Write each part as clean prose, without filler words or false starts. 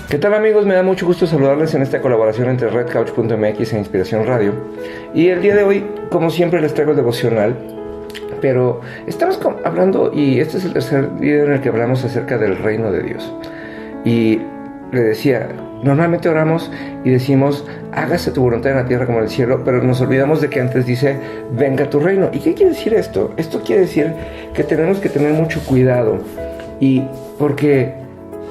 ¿Qué tal, amigos? Me da mucho gusto saludarles en esta colaboración entre redcouch.mx e Inspiración Radio. Y el día de hoy, como siempre, les traigo el devocional. Pero estamos hablando, y este es el tercer día en el que hablamos acerca del reino de Dios. Y le decía, normalmente oramos y decimos, hágase tu voluntad en la tierra como en el cielo, pero nos olvidamos de que antes dice, venga tu reino. ¿Y qué quiere decir esto? Esto quiere decir que tenemos que tener mucho cuidado, y porque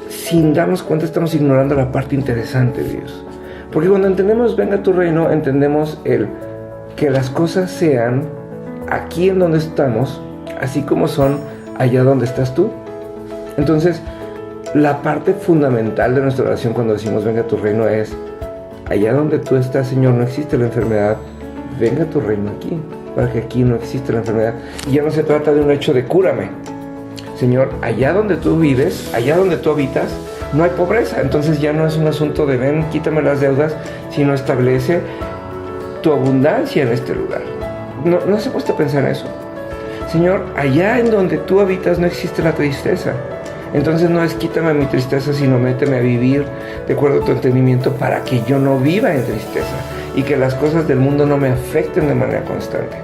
sin darnos cuenta estamos ignorando la parte interesante de Dios. Porque cuando entendemos venga tu reino, entendemos que las cosas sean aquí en donde estamos, así como son allá donde estás tú. Entonces, la parte fundamental de nuestra oración cuando decimos venga tu reino es, allá donde tú estás, Señor, no existe la enfermedad, venga tu reino aquí, para que aquí no existe la enfermedad. Y ya no se trata de un hecho de cúrame. Señor, allá donde tú vives, allá donde tú habitas, no hay pobreza. Entonces ya no es un asunto de ven, quítame las deudas, sino establece tu abundancia en este lugar. No se ha puesto a pensar en eso. Señor, allá en donde tú habitas no existe la tristeza. Entonces no es quítame mi tristeza, sino méteme a vivir de acuerdo a tu entendimiento para que yo no viva en tristeza y que las cosas del mundo no me afecten de manera constante.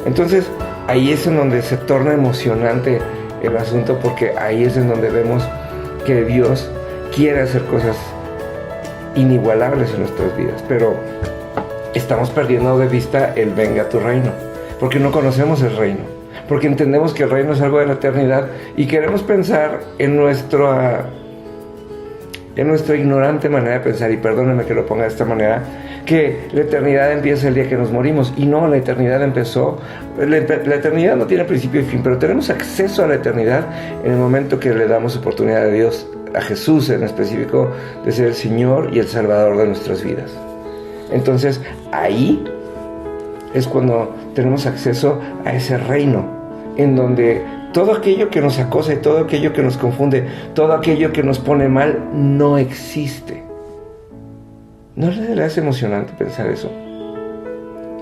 Entonces ahí es en donde se torna emocionante el asunto, porque ahí es en donde vemos que Dios quiere hacer cosas inigualables en nuestras vidas, pero estamos perdiendo de vista el venga tu reino, porque no conocemos el reino, porque entendemos que el reino es algo de la eternidad y queremos pensar en nuestra ignorante manera de pensar, y perdónenme que lo ponga de esta manera, que la eternidad empieza el día que nos morimos. Y no, la eternidad empezó, la eternidad no tiene principio y fin, pero tenemos acceso a la eternidad en el momento que le damos oportunidad a Dios, a Jesús en específico, de ser el Señor y el Salvador de nuestras vidas. Entonces ahí es cuando tenemos acceso a ese reino, en donde todo aquello que nos acosa y todo aquello que nos confunde, todo aquello que nos pone mal, no existe. ¿No le hace emocionante pensar eso?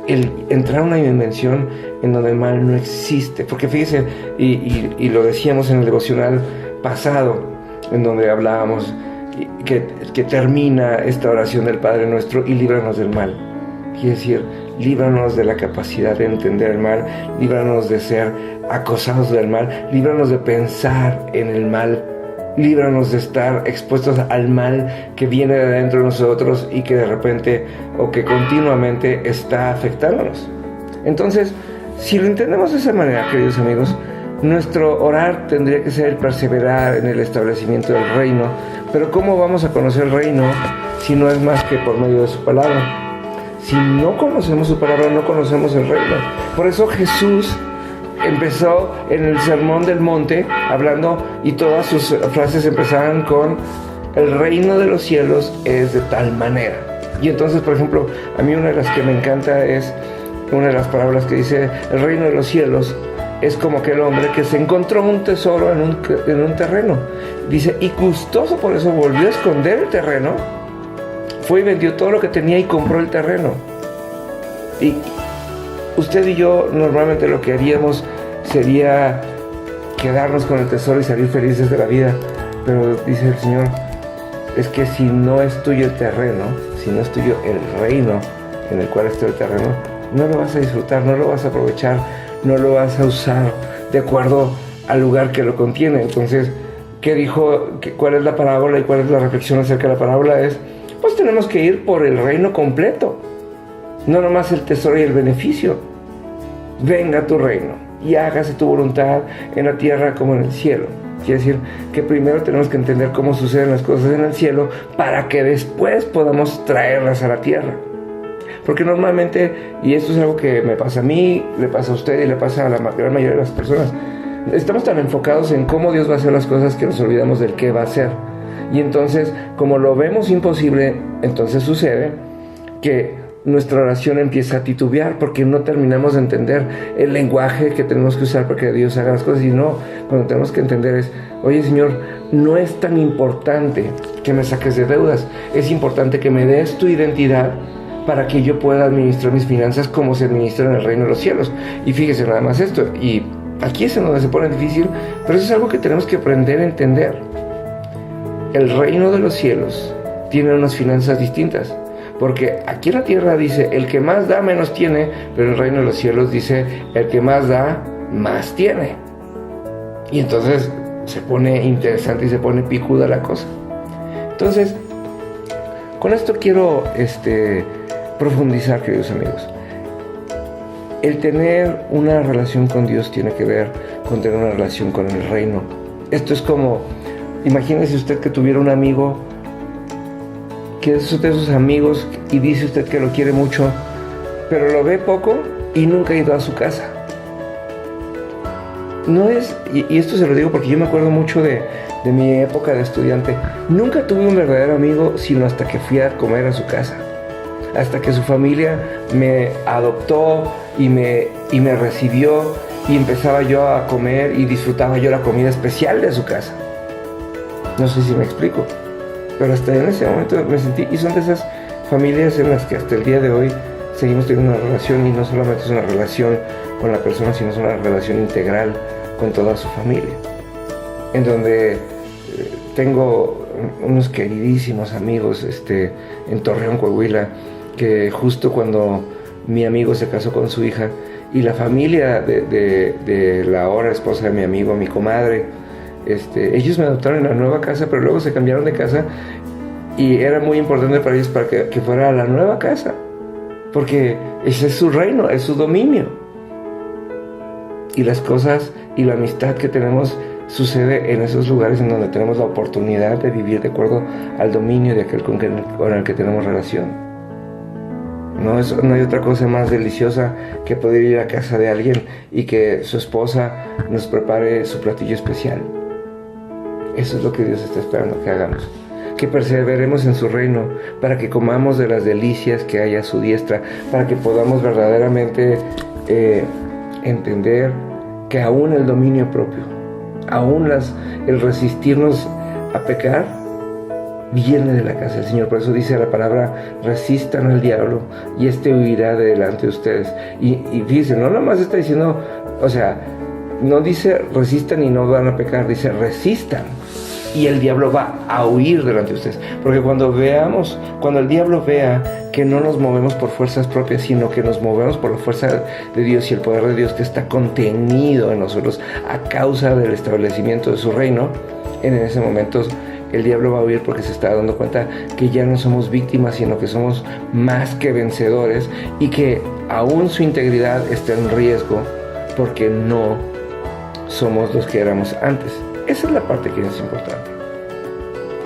El entrar a una dimensión en donde el mal no existe. Porque fíjese, y lo decíamos en el devocional pasado, en donde hablábamos que termina esta oración del Padre Nuestro, y líbranos del mal. Quiere decir, líbranos de la capacidad de entender el mal, líbranos de ser acosados del mal, líbranos de pensar en el mal, líbranos de estar expuestos al mal que viene de dentro de nosotros y que de repente o que continuamente está afectándonos. Entonces, si lo entendemos de esa manera, queridos amigos, nuestro orar tendría que ser el perseverar en el establecimiento del reino. Pero ¿cómo vamos a conocer el reino si no es más que por medio de su palabra? Si no conocemos su palabra, no conocemos el reino. Por eso Jesús empezó en el Sermón del Monte hablando, y todas sus frases empezaban con el reino de los cielos es de tal manera. Y entonces, por ejemplo, a mí una de las que me encanta es una de las parábolas que dice, el reino de los cielos es como aquel hombre que se encontró un tesoro en un terreno. Dice, y gustoso por eso volvió a esconder el terreno, fue y vendió todo lo que tenía y compró el terreno. Y usted y yo normalmente lo que haríamos sería quedarnos con el tesoro y salir felices de la vida. Pero dice el Señor, es que si no es tuyo el terreno, si no es tuyo el reino en el cual está el terreno, no lo vas a disfrutar, no lo vas a aprovechar, no lo vas a usar de acuerdo al lugar que lo contiene. Entonces, ¿qué dijo? ¿Cuál es la parábola y cuál es la reflexión acerca de la parábola? Es, pues tenemos que ir por el reino completo, no nomás el tesoro y el beneficio. Venga tu reino y hágase tu voluntad en la tierra como en el cielo. Quiere decir que primero tenemos que entender cómo suceden las cosas en el cielo para que después podamos traerlas a la tierra. Porque normalmente, y esto es algo que me pasa a mí, le pasa a usted y le pasa a la gran mayoría de las personas, estamos tan enfocados en cómo Dios va a hacer las cosas que nos olvidamos del qué va a hacer. Y entonces, como lo vemos imposible, entonces sucede que nuestra oración empieza a titubear, porque no terminamos de entender el lenguaje que tenemos que usar para que Dios haga las cosas. Y no, cuando tenemos que entender es, oye Señor, no es tan importante que me saques de deudas, es importante que me des tu identidad para que yo pueda administrar mis finanzas como se administra en el reino de los cielos. Y fíjese nada más esto, y aquí es en donde se pone difícil, pero eso es algo que tenemos que aprender a entender. el reino de los cielos tiene unas finanzas distintas. Porque aquí en la tierra dice, el que más da, menos tiene, pero en el reino de los cielos dice, el que más da, más tiene. Y entonces se pone interesante y se pone picuda la cosa. Entonces, con esto quiero profundizar, queridos amigos. El tener una relación con Dios tiene que ver con tener una relación con el reino. Esto es como, imagínese usted que tuviera un amigo que es de esos amigos y dice usted que lo quiere mucho, pero lo ve poco y nunca ha ido a su casa. No es, y esto se lo digo porque yo me acuerdo mucho de mi época de estudiante. Nunca tuve un verdadero amigo sino hasta que fui a comer a su casa. Hasta que su familia me adoptó y me recibió y empezaba yo a comer y disfrutaba yo la comida especial de su casa. No sé si me explico, pero hasta en ese momento me sentí, y son de esas familias en las que hasta el día de hoy seguimos teniendo una relación, y no solamente es una relación con la persona, sino es una relación integral con toda su familia, en donde tengo unos queridísimos amigos en Torreón, Coahuila, que justo cuando mi amigo se casó con su hija, y la familia de la ahora esposa de mi amigo, mi comadre, ellos me adoptaron en la nueva casa, pero luego se cambiaron de casa, y era muy importante para ellos para que fuera a la nueva casa, porque ese es su reino, es su dominio, y las cosas y la amistad que tenemos sucede en esos lugares en donde tenemos la oportunidad de vivir de acuerdo al dominio de aquel con el que tenemos relación. No hay otra cosa más deliciosa que poder ir a casa de alguien y que su esposa nos prepare su platillo especial. Eso es lo que Dios está esperando que hagamos. Que perseveremos en su reino, para que comamos de las delicias que hay a su diestra, para que podamos verdaderamente entender que aún el dominio propio, aún el resistirnos a pecar, viene de la casa del Señor. Por eso dice la palabra, resistan al diablo y huirá de delante de ustedes. Y dice, no nada más está diciendo, o sea, no dice resistan y no van a pecar, dice resistan y el diablo va a huir delante de ustedes. Porque cuando el diablo vea que no nos movemos por fuerzas propias, sino que nos movemos por la fuerza de Dios y el poder de Dios que está contenido en nosotros a causa del establecimiento de su reino, en ese momento el diablo va a huir, porque se está dando cuenta que ya no somos víctimas, sino que somos más que vencedores, y que aún su integridad está en riesgo porque no somos los que éramos antes. Esa es la parte que es importante.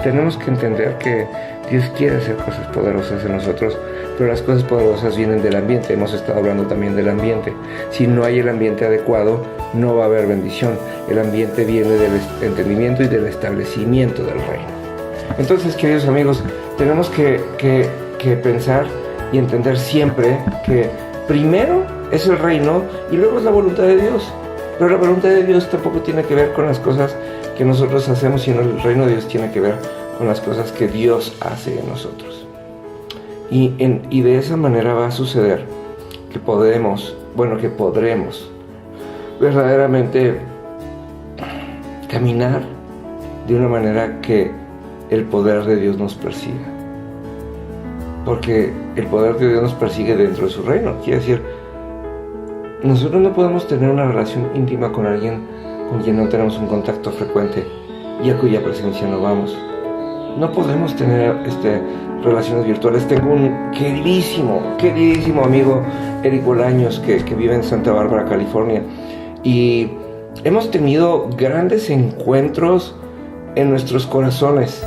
Tenemos que entender que Dios quiere hacer cosas poderosas en nosotros, pero las cosas poderosas vienen del ambiente. Hemos estado hablando también del ambiente. Si no hay el ambiente adecuado, no va a haber bendición. El ambiente viene del entendimiento y del establecimiento del reino. Entonces, queridos amigos, tenemos que pensar y entender siempre que primero es el reino y luego es la voluntad de Dios. Pero la voluntad de Dios tampoco tiene que ver con las cosas que nosotros hacemos, sino el reino de Dios tiene que ver con las cosas que Dios hace en nosotros. Y de esa manera va a suceder que podremos verdaderamente caminar de una manera que el poder de Dios nos persiga. Porque el poder de Dios nos persigue dentro de su reino. Quiere decir, nosotros no podemos tener una relación íntima con alguien con quien no tenemos un contacto frecuente y a cuya presencia no vamos. No podemos tener relaciones virtuales. Tengo un queridísimo amigo, Eric Bolaños, que vive en Santa Bárbara, California, y hemos tenido grandes encuentros en nuestros corazones.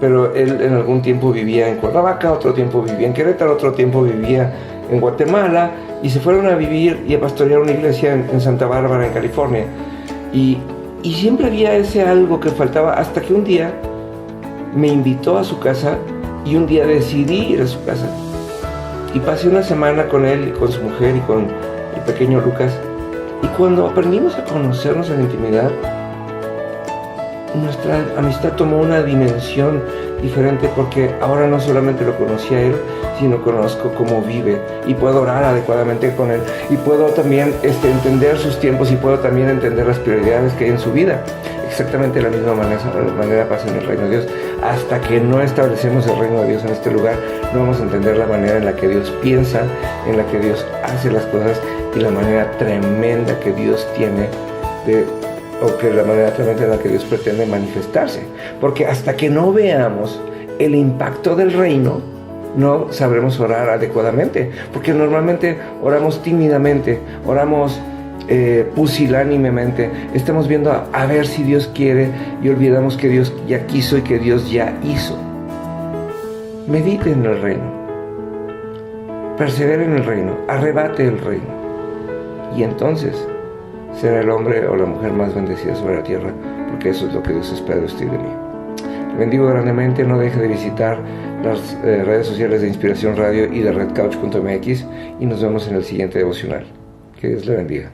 Pero él en algún tiempo vivía en Cuernavaca, otro tiempo vivía en Querétaro, otro tiempo vivía en Guatemala, y se fueron a vivir y a pastorear una iglesia en Santa Bárbara, en California. Y siempre había ese algo que faltaba, hasta que un día me invitó a su casa, y un día decidí ir a su casa. Y pasé una semana con él, y con su mujer, y con el pequeño Lucas. Y cuando aprendimos a conocernos en intimidad, nuestra amistad tomó una dimensión diferente, porque ahora no solamente lo conocí a él, sino conozco cómo vive, y puedo orar adecuadamente con él, y puedo también entender sus tiempos, y puedo también entender las prioridades que hay en su vida, exactamente de la misma manera pasa en el reino de Dios. Hasta que no establecemos el reino de Dios en este lugar, no vamos a entender la manera en la que Dios piensa, en la que Dios hace las cosas y la manera tremenda que Dios tiene la manera tremenda en la que Dios pretende manifestarse. Porque hasta que no veamos el impacto del reino, no sabremos orar adecuadamente, porque normalmente oramos tímidamente, oramos pusilánimemente, estamos viendo a ver si Dios quiere y olvidamos que Dios ya quiso y que Dios ya hizo. Medite en el reino, persevere en el reino, arrebate el reino, y entonces será el hombre o la mujer más bendecida sobre la tierra, porque eso es lo que Dios espera de usted y de mí. Le bendigo grandemente. No deje de visitar las redes sociales de Inspiración Radio y de redcouch.mx, y nos vemos en el siguiente devocional. Que Dios le bendiga.